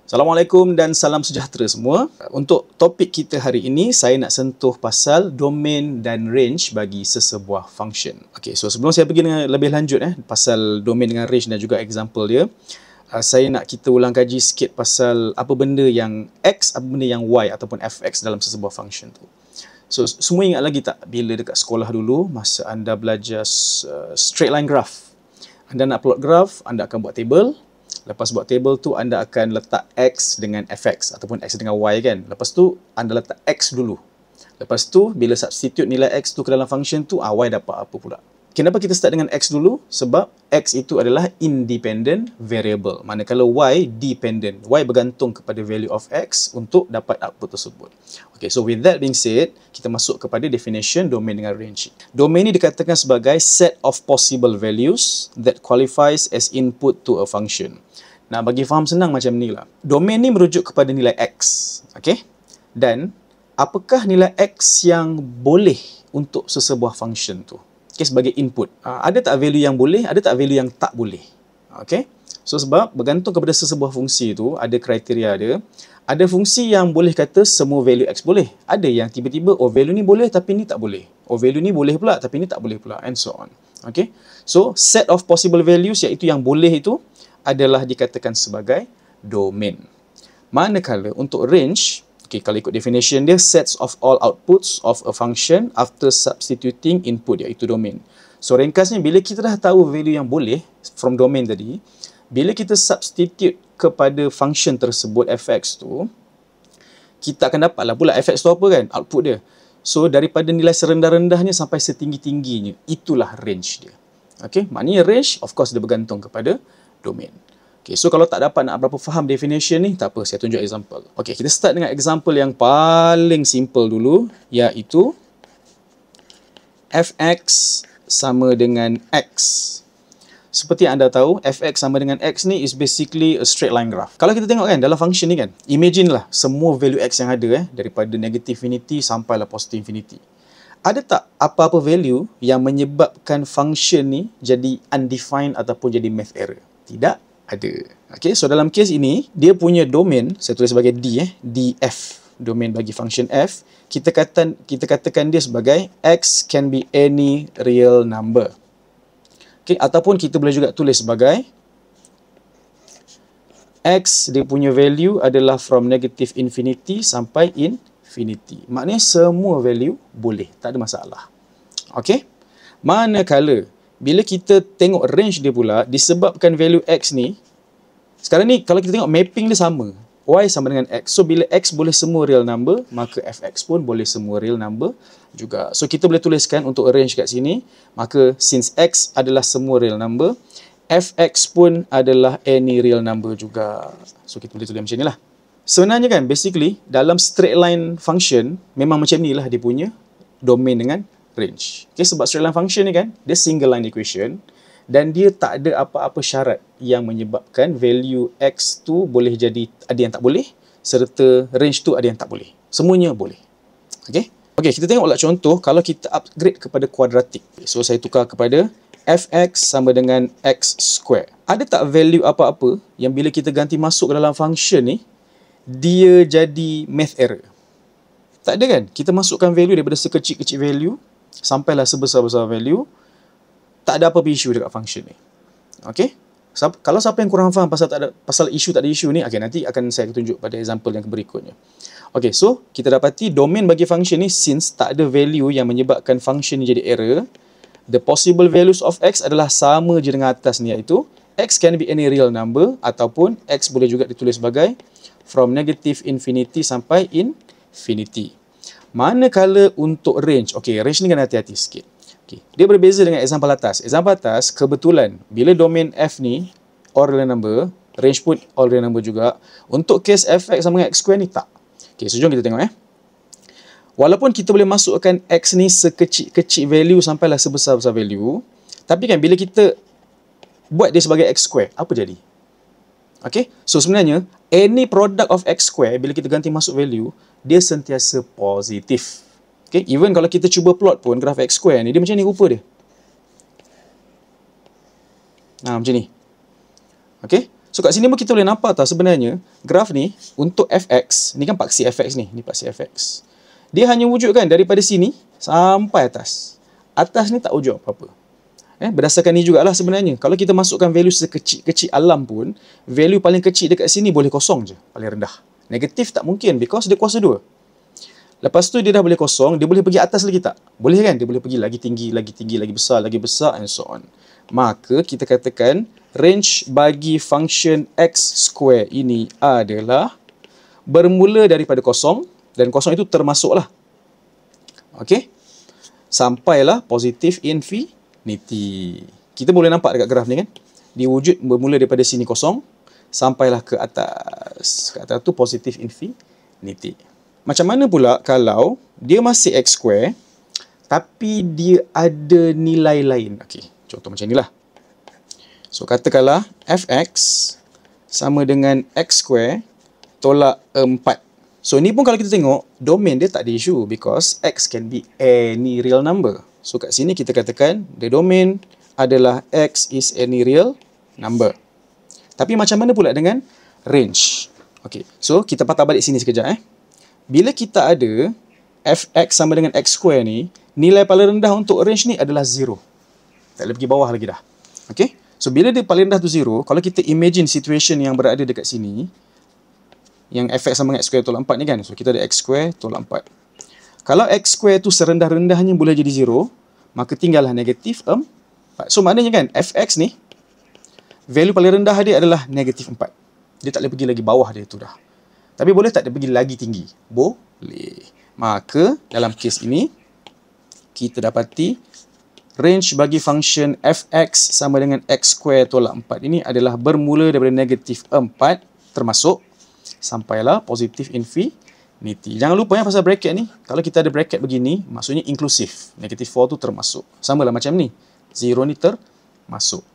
Assalamualaikum dan salam sejahtera semua. Untuk topik kita hari ini, saya nak sentuh pasal domain dan range bagi sesebuah function. Okey, so sebelum saya pergi dengan lebih lanjut pasal domain dengan range dan juga example dia, saya nak kita ulang kaji sikit pasal apa benda yang x, apa benda yang y ataupun fx dalam sesebuah function tu. So, semua ingat lagi tak bila dekat sekolah dulu, masa anda belajar straight line graph, anda nak plot graph, anda akan buat table. Lepas buat table tu, anda akan letak x dengan fx ataupun x dengan y kan. Lepas tu, anda letak x dulu. Lepas tu, bila substitute nilai x tu ke dalam function tu, y dapat apa pula. Kenapa kita start dengan x dulu? Sebab x itu adalah independent variable. Manakala y dependent. Y bergantung kepada value of x untuk dapat output tersebut. Okay, so with that being said, kita masuk kepada definition domain dengan range. Domain ini dikatakan sebagai set of possible values that qualifies as input to a function. Nah, bagi faham senang macam ni lah. Domain ni merujuk kepada nilai x. Okay? Dan apakah nilai x yang boleh untuk sesebuah function tu? Okay, sebagai input. Ada tak value yang boleh, ada tak value yang tak boleh. Okay? So, sebab bergantung kepada sesebuah fungsi tu, ada kriteria dia. Ada fungsi yang boleh kata semua value x boleh. Ada yang tiba-tiba, oh value ni boleh tapi ni tak boleh. Oh value ni boleh pula tapi ni tak boleh pula. And so on. Okay? So, set of possible values iaitu yang boleh itu adalah dikatakan sebagai domain. Manakala untuk range, okay, kalau ikut definition dia, sets of all outputs of a function after substituting input iaitu domain. So, ringkasnya bila kita dah tahu value yang boleh from domain tadi, bila kita substitute kepada function tersebut fx tu, kita akan dapatlah pula fx tu apa kan? Output dia. So, daripada nilai serendah-rendahnya sampai setinggi-tingginya, itulah range dia. Okay? Maknanya range, of course, dia bergantung kepada domain. Okay, so kalau tak dapat nak berapa faham definition ni, tak apa, saya tunjuk example. Okay, kita start dengan example yang paling simple dulu, iaitu fx sama dengan x. Seperti yang anda tahu, fx sama dengan x ni is basically a straight line graph. Kalau kita tengok kan, dalam function ni kan, imagine lah semua value x yang ada daripada negative infinity sampailah positive infinity. Ada tak apa-apa value yang menyebabkan function ni jadi undefined ataupun jadi math error? Tidak ada. Okay, so dalam case ini, dia punya domain, saya tulis sebagai D, df, domain bagi function f, kita katakan dia sebagai x can be any real number. Okay, ataupun kita boleh juga tulis sebagai x, dia punya value adalah from negative infinity sampai infinity. Maknanya semua value boleh, tak ada masalah. Okay, manakala bila kita tengok range dia pula, disebabkan value x ni, sekarang ni kalau kita tengok mapping dia sama. Y sama dengan x. So, bila x boleh semua real number, maka fx pun boleh semua real number juga. So, kita boleh tuliskan untuk range kat sini, maka since x adalah semua real number, fx pun adalah any real number juga. So, kita boleh tulis macam ni lah. Sebenarnya kan, basically, dalam straight line function, memang macam ni lah dia punya domain dengan range. Okay, sebab straight line function ni kan, dia single line equation dan dia tak ada apa-apa syarat yang menyebabkan value x tu boleh jadi ada yang tak boleh serta range tu ada yang tak boleh. Semuanya boleh. Okay? Okay, kita tengoklah contoh kalau kita upgrade kepada kuadratik. So, saya tukar kepada fx sama dengan x square. Ada tak value apa-apa yang bila kita ganti masuk ke dalam function ni, dia jadi math error? Tak ada kan? Kita masukkan value daripada sekecil-kecil value sampailah sebesar-besar value, tak ada apa-apa isu dekat function ni. Okay? Kalau siapa yang kurang faham pasal isu tak ada isu ni, okay, nanti akan saya tunjuk pada example yang berikutnya. Okay, so kita dapati domain bagi function ni, since tak ada value yang menyebabkan function ni jadi error, the possible values of x adalah sama je dengan atas ni, iaitu x can be any real number ataupun x boleh juga ditulis sebagai from negative infinity sampai infinity. Manakala untuk range, okay, range ni kena hati-hati sikit. Okay, dia berbeza dengan example atas. Example atas, kebetulan, bila domain f ni, all real number, range pun all real number juga. Untuk case fx sama dengan x square ni, tak. Okay, so jom kita tengok Walaupun kita boleh masukkan x ni sekecil-kecil value sampailah sebesar-besar value, tapi kan bila kita buat dia sebagai x square, apa jadi? Okay, so sebenarnya, any product of x square, bila kita ganti masuk value, dia sentiasa positif. Okay, even kalau kita cuba plot pun graf x square ni, dia macam ni rupa dia. Macam ni. Okay, So kat sini pun kita boleh nampak tau sebenarnya graf ni untuk fx, ni kan paksi fx ni paksi fx. Dia hanya wujudkan daripada sini sampai atas. Atas ni tak wujud apa-apa. Berdasarkan ni jugalah sebenarnya. Kalau kita masukkan value sekecil-kecil alam pun, value paling kecil dekat sini boleh kosong je, paling rendah. Negatif tak mungkin because dia kuasa 2. Lepas tu dia dah boleh kosong, dia boleh pergi atas lagi tak? Boleh kan? Dia boleh pergi lagi tinggi, lagi besar and so on. Maka kita katakan range bagi function x square ini adalah bermula daripada kosong, dan kosong itu termasuklah. Okey? Sampailah positif infinity. Kita boleh nampak dekat graf ni kan? Dia wujud bermula daripada sini kosong, sampailah ke atas. Ke atas tu positif infinity. Macam mana pula kalau dia masih x square, tapi dia ada nilai lain? Okey, contoh macam inilah. So, katakanlah fx sama dengan x square tolak 4. So, ni pun kalau kita tengok, domain dia tak ada isu because x can be any real number. So, kat sini kita katakan the domain adalah x is any real number. Tapi macam mana pula dengan range? Okey, so kita patah balik sini sekejap. Bila kita ada fx sama dengan x square ni, nilai paling rendah untuk range ni adalah 0. Tak boleh pergi bawah lagi dah. Okey, so bila dia paling rendah tu 0, kalau kita imagine situation yang berada dekat sini, yang fx sama dengan x square tolak 4 ni kan. So, kita ada x square tolak 4. Kalau x square tu serendah-rendahnya boleh jadi 0, maka tinggallah negatif 4. So, maknanya kan, fx ni, value paling rendah dia adalah negatif 4. Dia tak boleh pergi lagi bawah dia tu dah. Tapi boleh tak dia pergi lagi tinggi? Boleh. Maka, dalam kes ini, kita dapati range bagi function fx sama dengan x square tolak 4 ini adalah bermula daripada negatif 4 termasuk sampailah positif infinity. Jangan lupa ya pasal bracket ni. Kalau kita ada bracket begini, maksudnya inklusif. Negatif 4 tu termasuk. Sama lah macam ni. 0 ni termasuk.